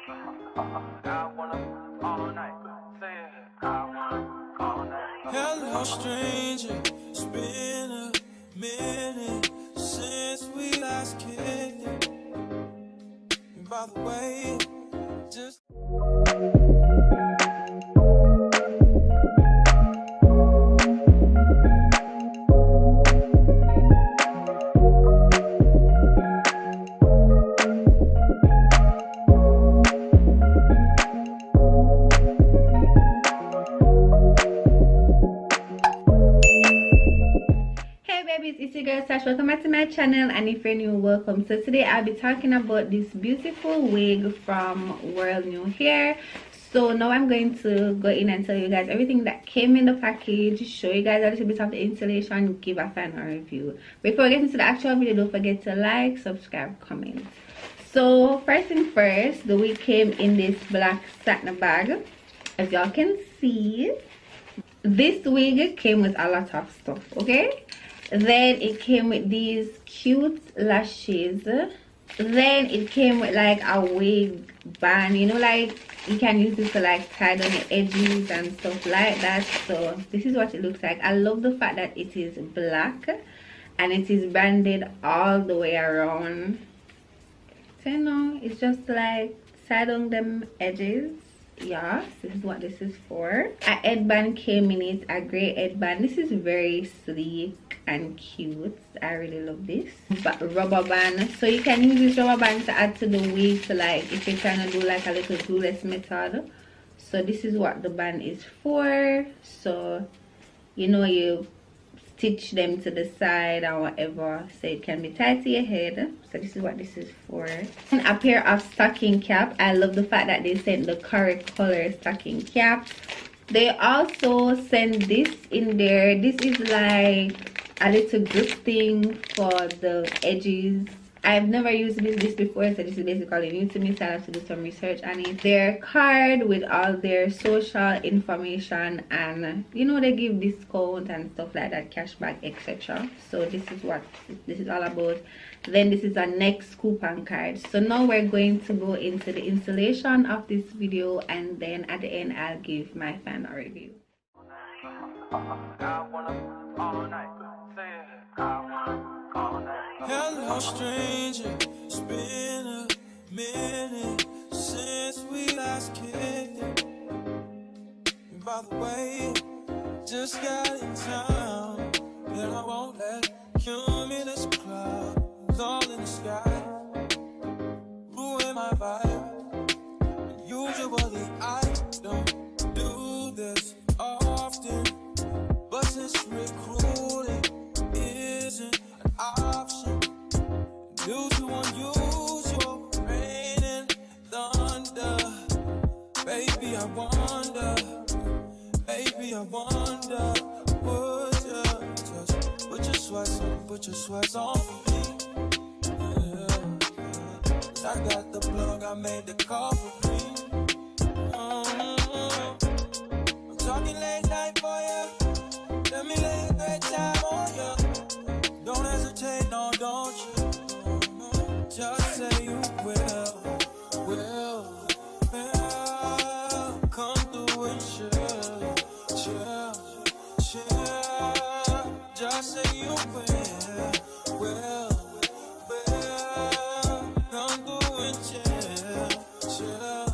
Hello, stranger. It's been a minute since we last kicked it. And by the way, just. It's your girl Sash. Welcome back to my channel, and if you're new, welcome. So today I'll be talking about this beautiful wig from WorldNewHair. So now I'm going to go in and tell you guys everything that came in the package, show you guys a little bit of the installation, give a final review. Before we get into the actual video, don't forget to like, subscribe, comment. So first thing first, the wig came in this black satin bag. As y'all can see, this wig came with a lot of stuff, okay? Then it came with these cute lashes. Then it came with like a wig band, you know, like you can use this to like tie down the edges and stuff like that. So this is what it looks like. I love the fact that it is black and it is banded all the way around. So you know, it's just like tie down them edges. Yes, this is what this is for. A headband came in it, a gray headband. This is very sleek and cute. I really love this. But rubber band, so you can use this rubber band to add to the wig, to like if you're trying to do like a little glueless method. So this is what the band is for. So you know, you stitch them to the side or whatever, so it can be tied to your head. So this is what this is for. And a pair of stocking cap. I love the fact that they sent the correct color stocking cap. They also sent this in there. This is like a little grip thing for the edges. I've never used this before, so this is basically new to me, so I have to do some research on it. Their card with all their social information, and you know, they give discount and stuff like that, cashback, etc. So this is what this is all about. Then this is a next coupon card. So now we're going to go into the installation of this video, and then at the end I'll give my final review. Hello, stranger. It's been a minute since we last kicked it. And by the way, just got in town, and I won't let cumulus clouds all in the sky ruin my vibe. Usually I don't do this often, but since recruiting isn't an option due to unusual rain and thunder, baby, I wonder, would you just put your sweats on for me? Yeah. I got the plug, I made the call for me. I'm talking late night for you. Let me lay a great time on you. Don't hesitate, no, don't you? Just say you will. Come through and chill. Just say you will. Come through and chill.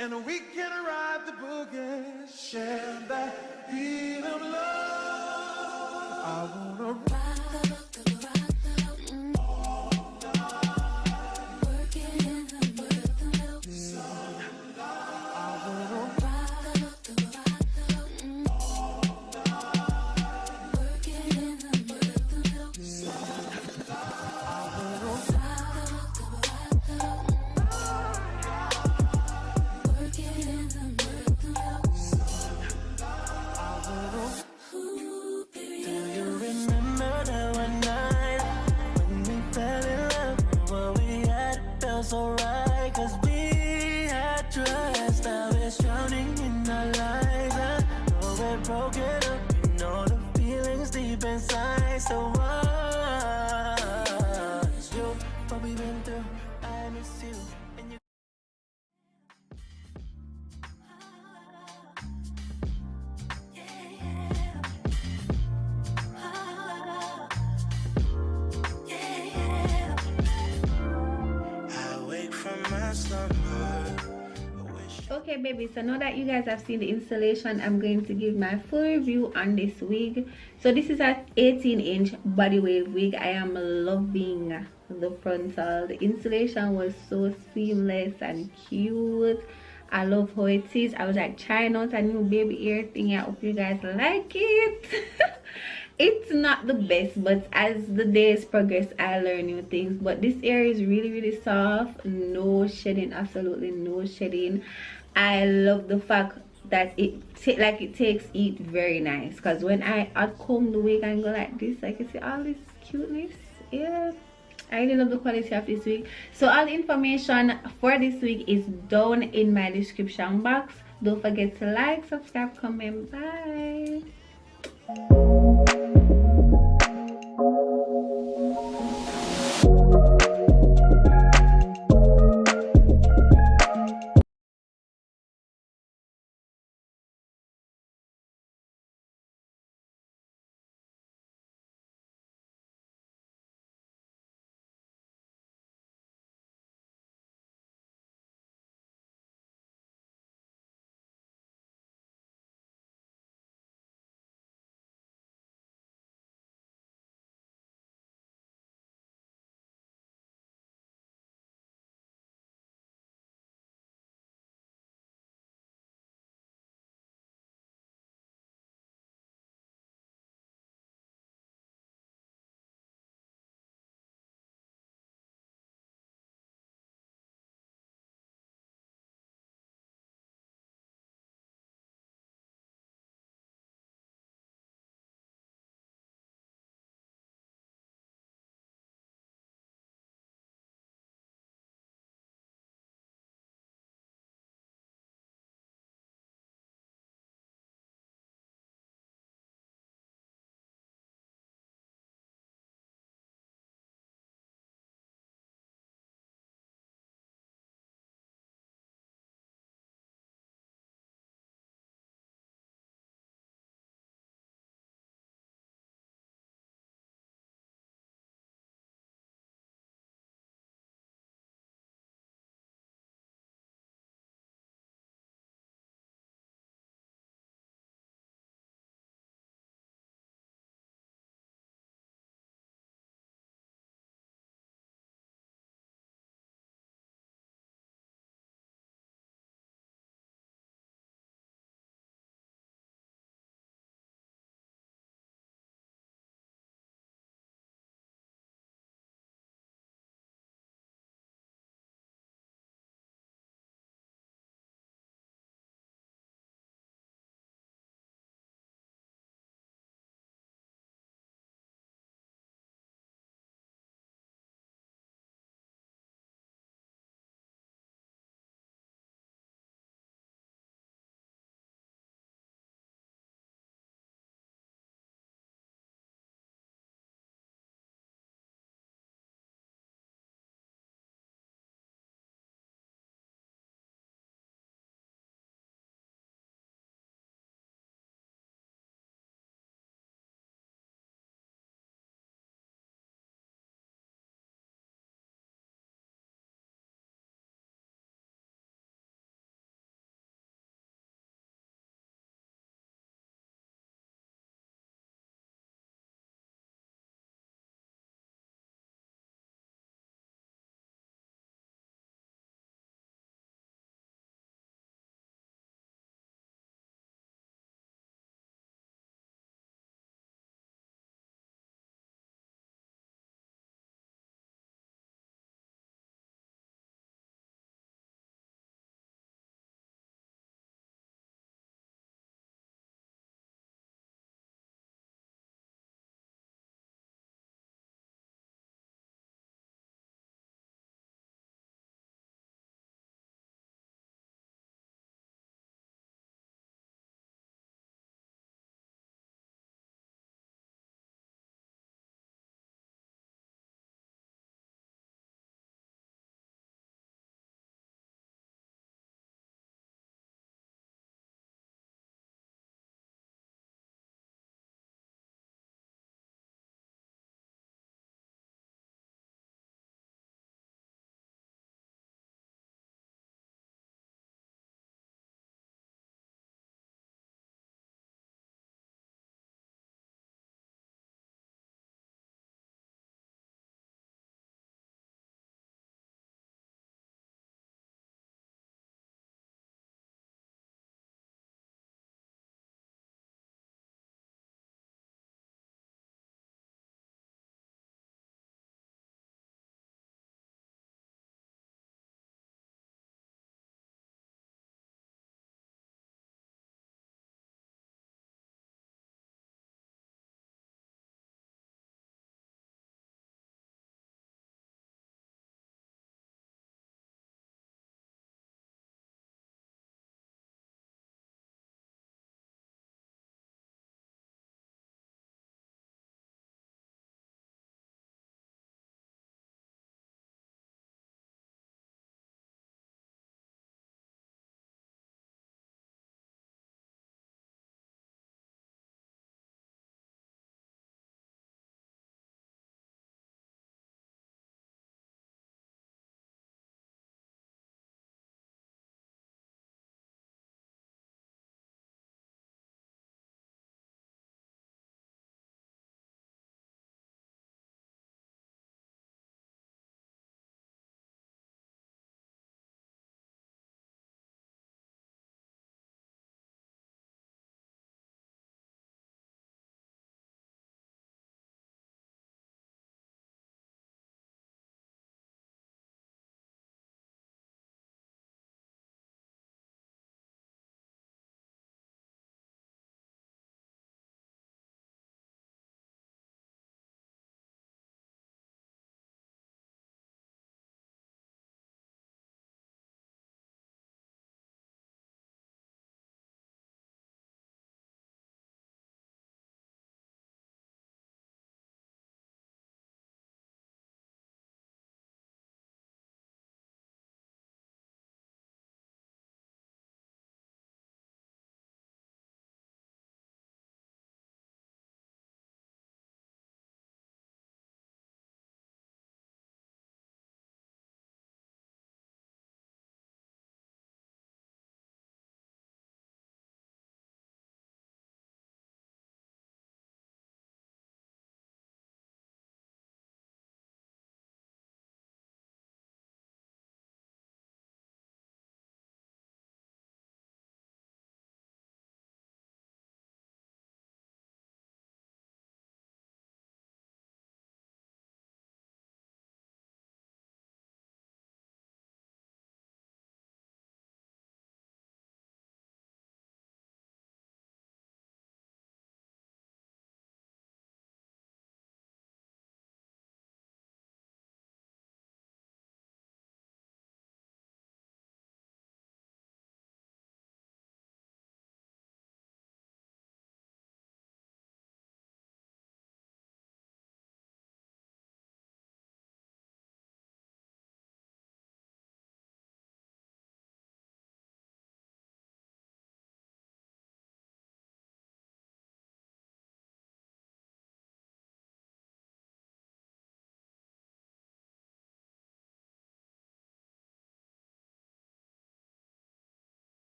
and we can ride the boogie, share that beat of love. I wanna ride. So right, cause we had trust. Now it's drowning in our lives. I know we're broken up, you know the feelings deep inside. So it's you, what we've been through. I miss you, and you. Okay baby, so now that you guys have seen the installation, I'm going to give my full review on this wig. So this is an 18-inch body wave wig. I am loving the frontal. The installation was so seamless and cute. I love how it is. I was like trying out a new baby ear thing. I hope you guys like it. It's not the best, but as the days progress I learn new things. But this ear is really soft, no shedding, absolutely no shedding. I love the fact that it takes it very nice, because when I comb the wig and go like this, I can see all this cuteness. Yeah, I really love the quality of this wig. So all the information for this wig is down in my description box. Don't forget to like, subscribe, comment. Bye.